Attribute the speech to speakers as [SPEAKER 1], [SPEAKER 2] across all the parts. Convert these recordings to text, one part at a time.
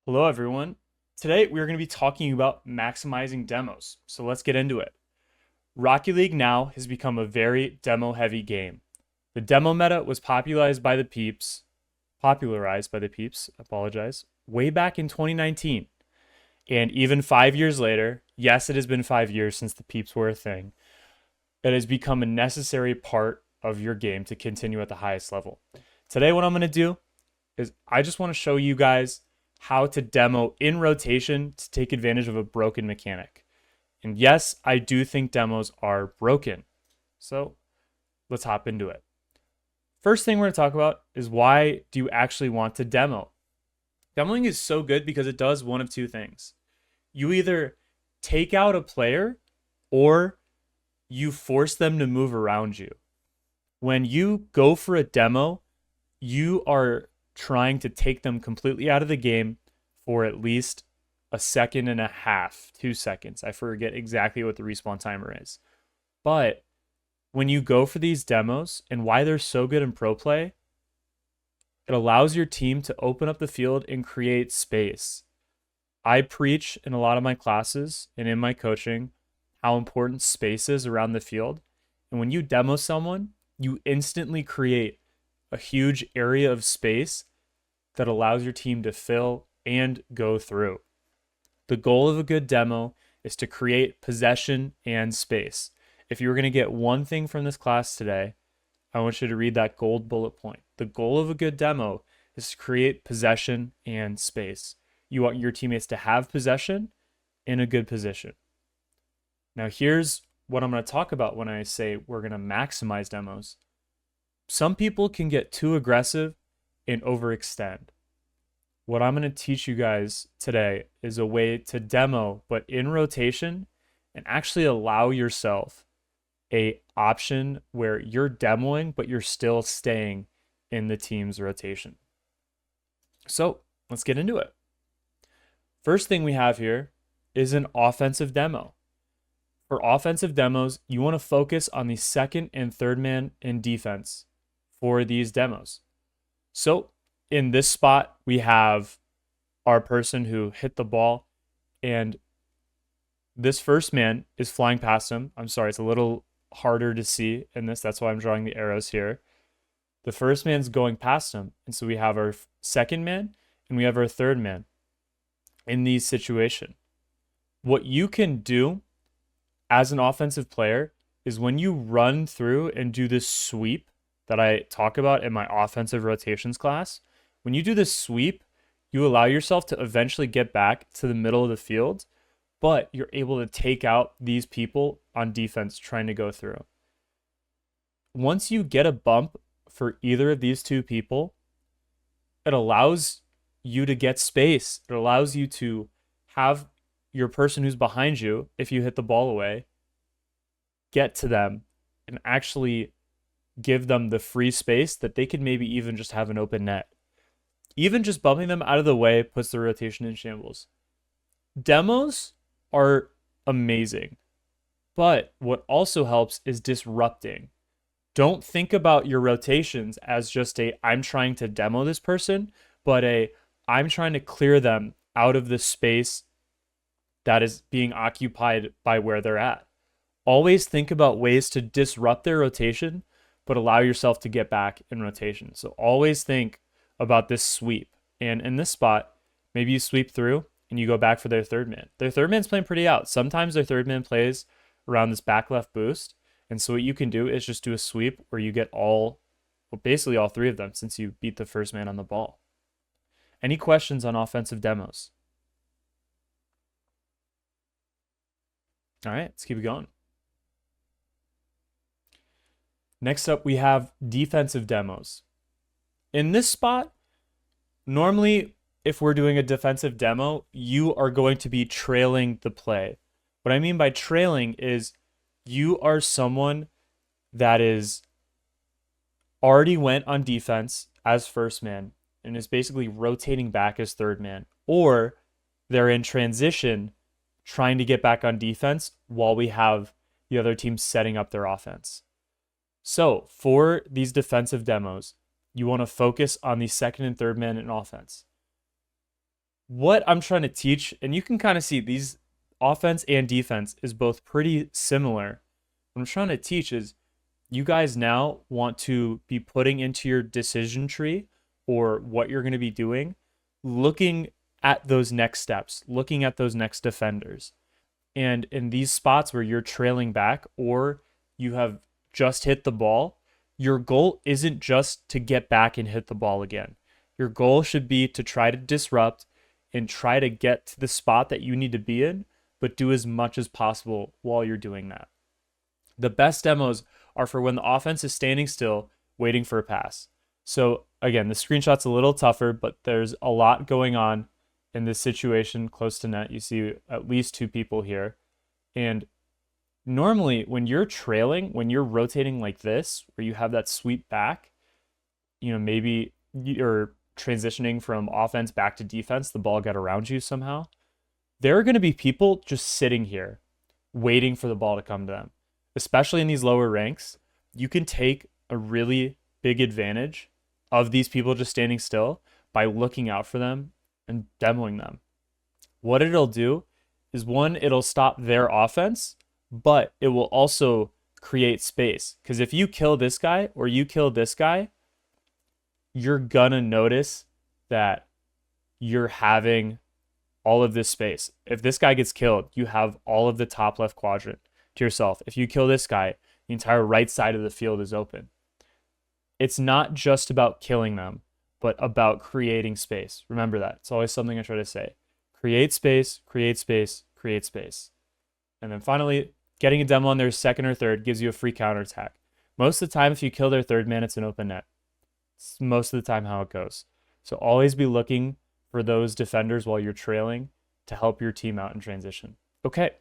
[SPEAKER 1] Hello, everyone. Today, we're going to be talking about maximizing demos. So let's get into it. Rocket League now has become a very demo heavy game. The demo meta was popularized by the peeps, apologize, way back in 2019. And even 5 years later, yes, it has been 5 years since the peeps were a thing, it has become a necessary part of your game to continue at the highest level. Today, what I'm going to do is I just want to show you guys how to demo in rotation to take advantage of a broken mechanic. And yes, I do think demos are broken. So let's hop into it. First thing we're going to talk about is why do you actually want to demo? Demoing is so good because it does one of two things. You either take out a player or you force them to move around you. When you go for a demo, you are trying to take them completely out of the game for at least a second and a half, 2 seconds. I forget exactly what the respawn timer is. But when you go for these demos and why they're so good in pro play, it allows your team to open up the field and create space. I preach in a lot of my classes and in my coaching how important space is around the field. And when you demo someone, you instantly create a huge area of space that allows your team to fill and go through. The goal of a good demo is to create possession and space. If you were going to get one thing from this class today, I want you to read that gold bullet point. The goal of a good demo is to create possession and space. You want your teammates to have possession in a good position. Now, here's what I'm going to talk about when I say we're going to maximize demos. Some people can get too aggressive and overextend. What I'm going to teach you guys today is a way to demo, but in rotation, and actually allow yourself a option where you're demoing, but you're still staying in the team's rotation. So let's get into it. First thing we have here is an offensive demo. For offensive demos, you want to focus on the second and third man in defense for these demos. So in this spot, we have our person who hit the ball, and this first man is flying past him. I'm sorry, it's a little harder to see in this. That's why I'm drawing the arrows here. The first man's going past him. And so we have our second man and we have our third man in these situations. What you can do as an offensive player is when you run through and do this sweep that I talk about in my offensive rotations class, when you do this sweep, you allow yourself to eventually get back to the middle of the field, but you're able to take out these people on defense trying to go through. Once you get a bump for either of these two people, it allows you to get space. It allows you to have your person who's behind you, if you hit the ball away, get to them and actually give them the free space that they could maybe even just have an open net. Even just bumping them out of the way puts the rotation in shambles. Demos are amazing, but what also helps is disrupting. Don't think about your rotations as just I'm trying to demo this person, but I'm trying to clear them out of the space that is being occupied by where they're at. Always think about ways to disrupt their rotation, but allow yourself to get back in rotation. So always think about this sweep. And in this spot, maybe you sweep through and you go back for their third man. Their third man's playing pretty out. Sometimes their third man plays around this back left boost. And so what you can do is just do a sweep where you get basically all three of them since you beat the first man on the ball. Any questions on offensive demos? All right, let's keep it going. Next up, we have defensive demos. In this spot, normally, if we're doing a defensive demo, you are going to be trailing the play. What I mean by trailing is you are someone that is already went on defense as first man and is basically rotating back as third man, or they're in transition trying to get back on defense while we have the other team setting up their offense. So for these defensive demos, you want to focus on the second and third man in offense. What I'm trying to teach, and you can kind of see these offense and defense is both pretty similar. What I'm trying to teach is you guys now want to be putting into your decision tree or what you're going to be doing, looking at those next steps, looking at those next defenders. And in these spots where you're trailing back or you have just hit the ball, your goal isn't just to get back and hit the ball again. Your goal should be to try to disrupt and try to get to the spot that you need to be in, but do as much as possible while you're doing that. The best demos are for when the offense is standing still, waiting for a pass. So again, the screenshot's a little tougher, but there's a lot going on in this situation close to net. You see at least two people here. And normally when you're trailing, when you're rotating like this, where you have that sweep back, maybe you're transitioning from offense back to defense, the ball got around you somehow. There are going to be people just sitting here waiting for the ball to come to them. Especially in these lower ranks, you can take a really big advantage of these people just standing still by looking out for them and demoing them. What it'll do is one, it'll stop their offense, but it will also create space. Because if you kill this guy or you kill this guy, you're gonna notice that you're having all of this space. If this guy gets killed, you have all of the top left quadrant to yourself. If you kill this guy, the entire right side of the field is open. It's not just about killing them, but about creating space. Remember that. It's always something I try to say. Create space, create space, create space. And then finally, getting a demo on their second or third gives you a free counterattack. Most of the time, if you kill their third man, it's an open net. It's most of the time how it goes. So always be looking for those defenders while you're trailing to help your team out in transition. Okay.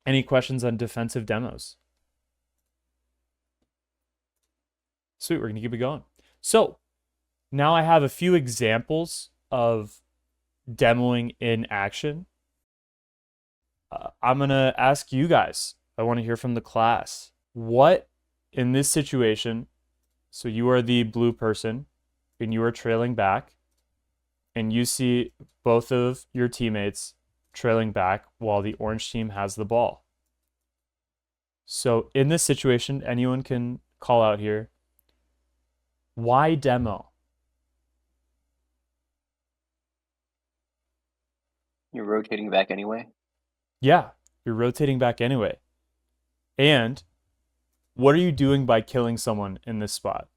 [SPEAKER 1] Any questions on defensive demos? Sweet, we're going to keep it going. So now I have a few examples of demoing in action. I'm going to ask you guys, I want to hear from the class. What in this situation, so you are the blue person and you are trailing back and you see both of your teammates trailing back while the orange team has the ball. So in this situation, anyone can call out here. Why demo?
[SPEAKER 2] You're rotating back anyway?
[SPEAKER 1] Yeah, you're rotating back anyway. And what are you doing by killing someone in this spot?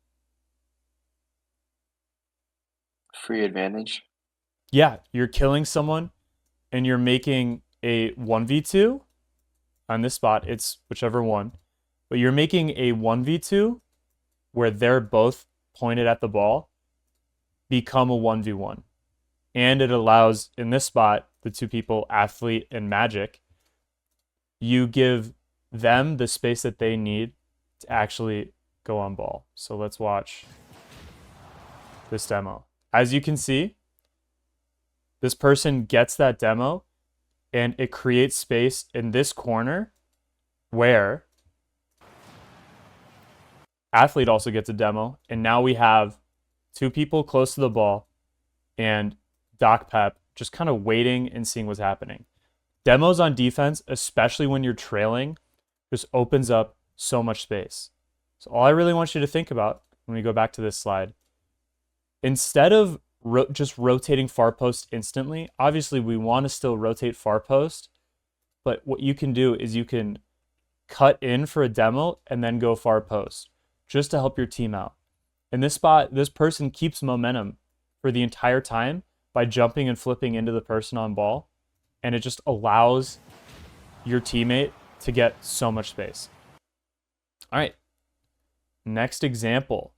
[SPEAKER 2] Free advantage?
[SPEAKER 1] Yeah, you're killing someone and you're making a 1v2 on this spot. It's whichever one. But you're making a 1v2 where they're both pointed at the ball become a 1v1. And it allows, in this spot, the two people, athlete and magic, you give them the space that they need to actually go on ball. So let's watch this demo. As you can see, this person gets that demo and it creates space in this corner where athlete also gets a demo. And now we have two people close to the ball and Doc Pep just kind of waiting and seeing what's happening. Demos on defense, especially when you're trailing, just opens up so much space. So all I really want you to think about when we go back to this slide, instead of just rotating far post instantly, obviously we want to still rotate far post, but what you can do is you can cut in for a demo and then go far post just to help your team out. In this spot, this person keeps momentum for the entire time by jumping and flipping into the person on ball, and it just allows your teammate to get so much space. All right, next example.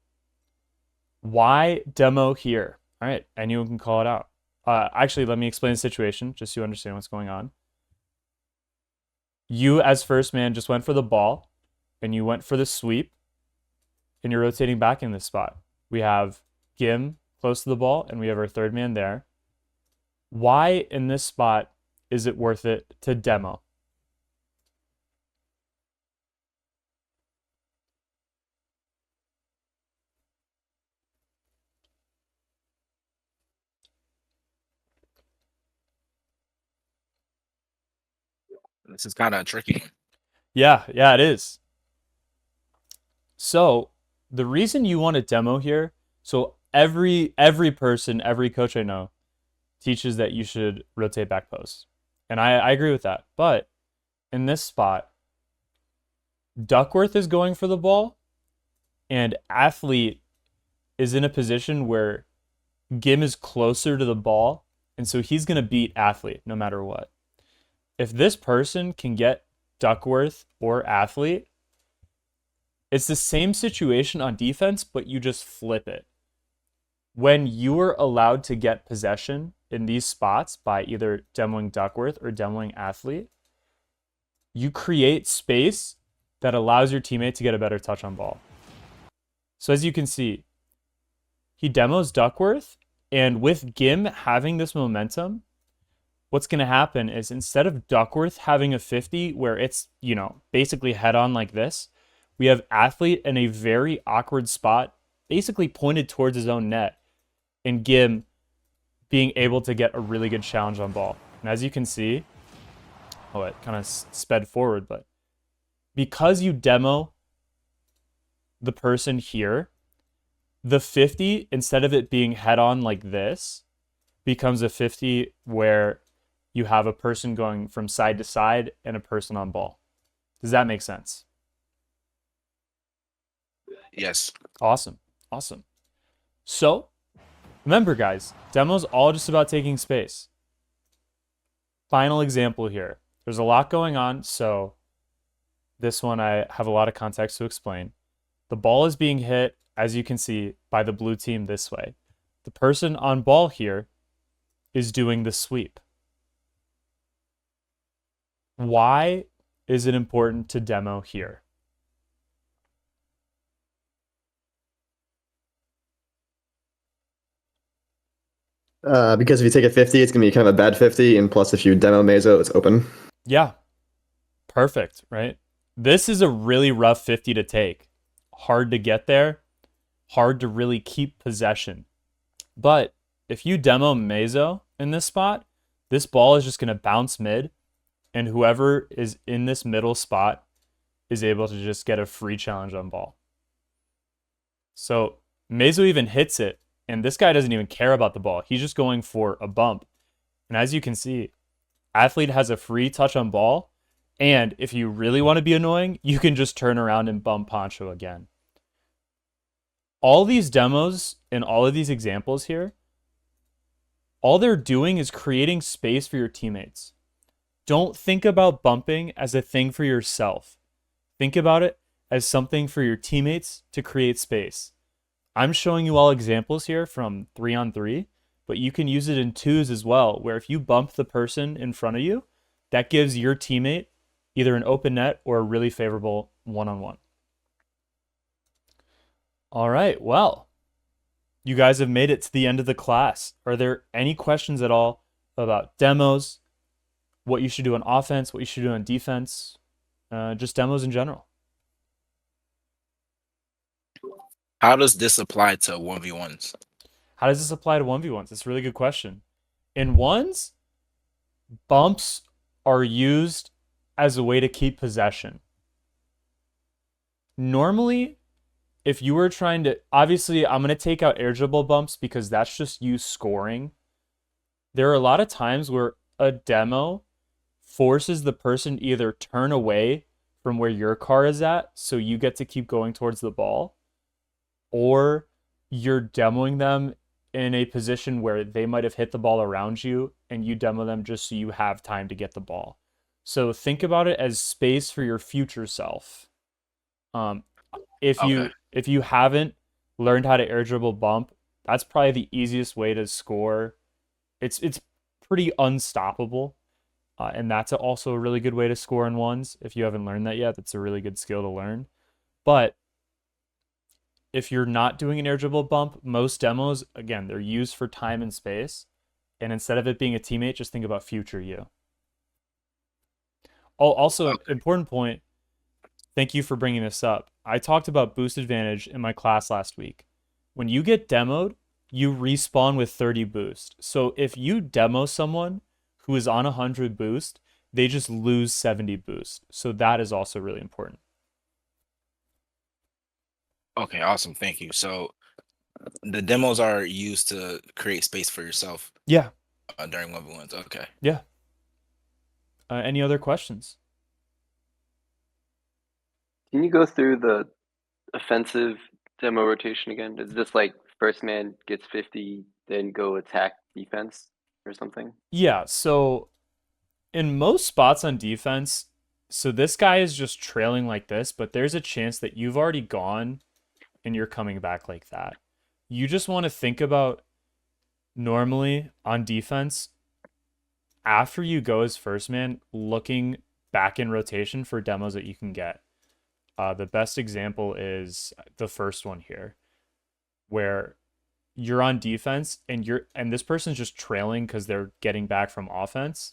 [SPEAKER 1] Why demo here? All right, anyone can call it out. Actually, let me explain the situation just so you understand what's going on. You, as first man, just went for the ball, and you went for the sweep, and you're rotating back in this spot. We have Gim close to the ball, and we have our third man there. Why in this spot is it worth it to demo?
[SPEAKER 3] This is kind of tricky.
[SPEAKER 1] Yeah, yeah, it is. So the reason you want a demo here, so every person, every coach I know teaches that you should rotate back post. And I agree with that. But in this spot, Duckworth is going for the ball, and Athlete is in a position where Gim is closer to the ball, and so he's going to beat Athlete no matter what. If this person can get Duckworth or Athlete, it's the same situation on defense, but you just flip it. When you are allowed to get possession in these spots by either demoing Duckworth or demoing Athlete, you create space that allows your teammate to get a better touch on ball. So as you can see, he demos Duckworth, and with Gim having this momentum, what's going to happen is instead of Duckworth having a 50 where it's, basically head on like this, we have Athlete in a very awkward spot, basically pointed towards his own net, and Gim being able to get a really good challenge on ball. And as you can see, it kind of sped forward, but because you demo the person here, the 50, instead of it being head on like this, becomes a 50 where you have a person going from side to side and a person on ball. Does that make sense?
[SPEAKER 3] Yes.
[SPEAKER 1] Awesome. Awesome. So remember, guys, demo's all just about taking space. Final example here. There's a lot going on, so this one I have a lot of context to explain. The ball is being hit, as you can see, by the blue team this way. The person on ball here is doing the sweep. Why is it important to demo here?
[SPEAKER 4] Because if you take a 50, it's going to be kind of a bad 50. And plus, if you demo Meso, it's open.
[SPEAKER 1] Yeah, perfect, right? This is a really rough 50 to take. Hard to get there, hard to really keep possession. But if you demo Meso in this spot, this ball is just going to bounce mid, and whoever is in this middle spot is able to just get a free challenge on ball. So Meso even hits it, and this guy doesn't even care about the ball. He's just going for a bump. And as you can see, Athlete has a free touch on ball, and if you really want to be annoying, you can just turn around and bump Poncho again. All these demos and all of these examples here, all they're doing is creating space for your teammates. Don't think about bumping as a thing for yourself. Think about it as something for your teammates to create space. I'm showing you all examples here from 3-on-3, but you can use it in 2s as well, where if you bump the person in front of you, that gives your teammate either an open net or a really favorable one-on-one. All right, well, you guys have made it to the end of the class. Are there any questions at all about demos, what you should do on offense, what you should do on defense, just demos in general?
[SPEAKER 3] How does this apply to 1v1s?
[SPEAKER 1] How does this apply to 1v1s? It's a really good question. In ones, bumps are used as a way to keep possession. Normally, if you were trying to, obviously, I'm going to take out air dribble bumps because that's just you scoring. There are a lot of times where a demo forces the person to either turn away from where your car is at, so you get to keep going towards the ball, or you're demoing them in a position where they might have hit the ball around you and you demo them just so you have time to get the ball. So think about it as space for your future self. If you haven't learned how to air dribble bump, that's probably the easiest way to score. It's pretty unstoppable. And that's also a really good way to score in ones. If you haven't learned that yet, that's a really good skill to learn. But if you're not doing an air dribble bump, most demos, again, they're used for time and space. And instead of it being a teammate, just think about future you. Oh, also, important point. Thank you for bringing this up. I talked about boost advantage in my class last week. When you get demoed, you respawn with 30 boost. So if you demo someone who is on 100 boost, they just lose 70 boost. So that is also really important.
[SPEAKER 3] Okay, awesome. Thank you. So the demos are used to create space for yourself
[SPEAKER 1] Yeah.
[SPEAKER 3] during 1v1s. Okay.
[SPEAKER 1] Yeah. Any other questions?
[SPEAKER 2] Can you go through the offensive demo rotation again? Is this like first man gets 50, then go attack defense or something?
[SPEAKER 1] Yeah. So in most spots on defense, so this guy is just trailing like this, but there's a chance that you've already gone and you're coming back like that. You just want to think about normally on defense, after you go as first man, looking back in rotation for demos that you can get. The best example is the first one here, where you're on defense and this person's just trailing because they're getting back from offense,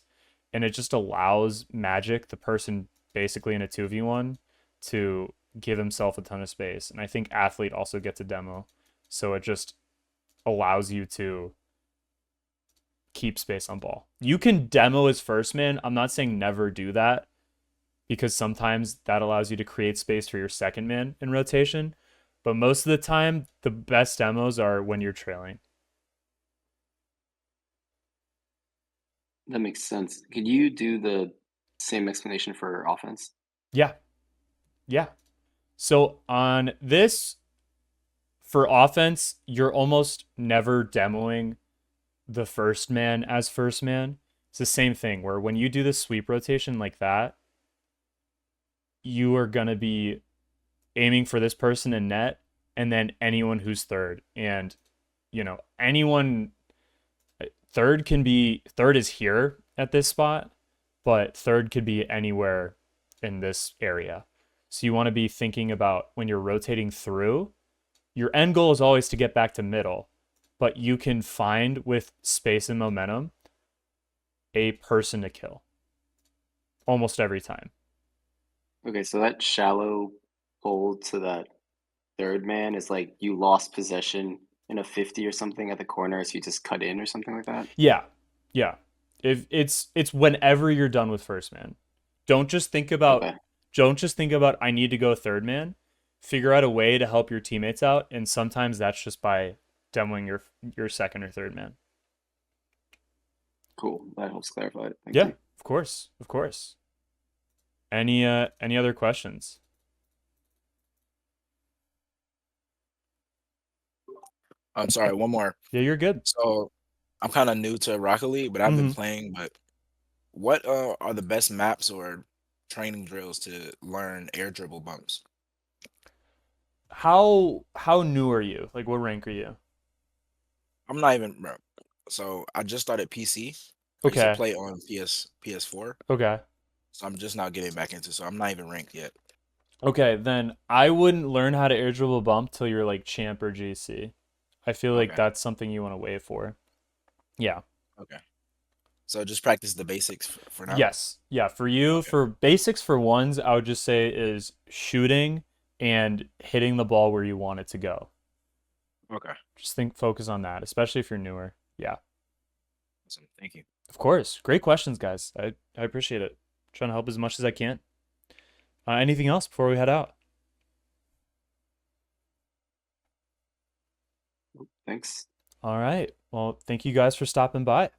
[SPEAKER 1] and it just allows Magic, the person basically in a 2v1, to give himself a ton of space. And I think Athlete also gets a demo, so it just allows you to keep space on ball. You can demo as first man. I'm not saying never do that, because sometimes that allows you to create space for your second man in rotation. But most of the time, the best demos are when you're trailing.
[SPEAKER 2] That makes sense. Could you do the same explanation for offense?
[SPEAKER 1] Yeah. Yeah. So on this, for offense, you're almost never demoing the first man as first man. It's the same thing where when you do the sweep rotation like that, you are going to be aiming for this person in net and then anyone who's third. And, anyone third is here at this spot, but third could be anywhere in this area. So you want to be thinking about when you're rotating through, your end goal is always to get back to middle, but you can find with space and momentum a person to kill almost every time.
[SPEAKER 2] Okay, so that shallow hold to that third man is like you lost possession in a 50 or something at the corner, so you just cut in or something like that?
[SPEAKER 1] Yeah. Yeah. If it's whenever you're done with first man. Don't just think about
[SPEAKER 2] Okay,
[SPEAKER 1] I need to go third man. Figure out a way to help your teammates out, and sometimes that's just by demoing your second or third man.
[SPEAKER 2] cool. That helps clarify it. Thank
[SPEAKER 1] Yeah,
[SPEAKER 2] you.
[SPEAKER 1] of course. Of course. Any other questions?
[SPEAKER 3] I'm sorry, one more.
[SPEAKER 1] Yeah, you're good.
[SPEAKER 3] So I'm kind of new to Rocket League, but I've been
[SPEAKER 1] Mhm.
[SPEAKER 3] playing. But what are the best maps or training drills to learn air dribble bumps?
[SPEAKER 1] How new are you? Like what rank are you?
[SPEAKER 3] I'm not even, bro. So I just started PC. I used to
[SPEAKER 1] Okay.
[SPEAKER 3] play on PS4,
[SPEAKER 1] Okay.
[SPEAKER 3] so I'm just now getting back into. So I'm not even ranked yet.
[SPEAKER 1] Okay, then I wouldn't learn how to air dribble bump till you're like champ or GC. I feel like
[SPEAKER 3] Okay,
[SPEAKER 1] that's something you want to wait for. Yeah.
[SPEAKER 3] okay. So just practice the basics for now.
[SPEAKER 1] Yes. Yeah. For you,
[SPEAKER 3] Okay,
[SPEAKER 1] for basics for ones, I would just say is shooting and hitting the ball where you want it to go.
[SPEAKER 3] okay.
[SPEAKER 1] Just focus on that, especially if you're newer. Yeah.
[SPEAKER 3] Awesome. Thank you.
[SPEAKER 1] Of course. Great questions, guys. I appreciate it. Trying to help as much as I can. Anything else before we head out?
[SPEAKER 2] Thanks.
[SPEAKER 1] All right. Well, thank you guys for stopping by.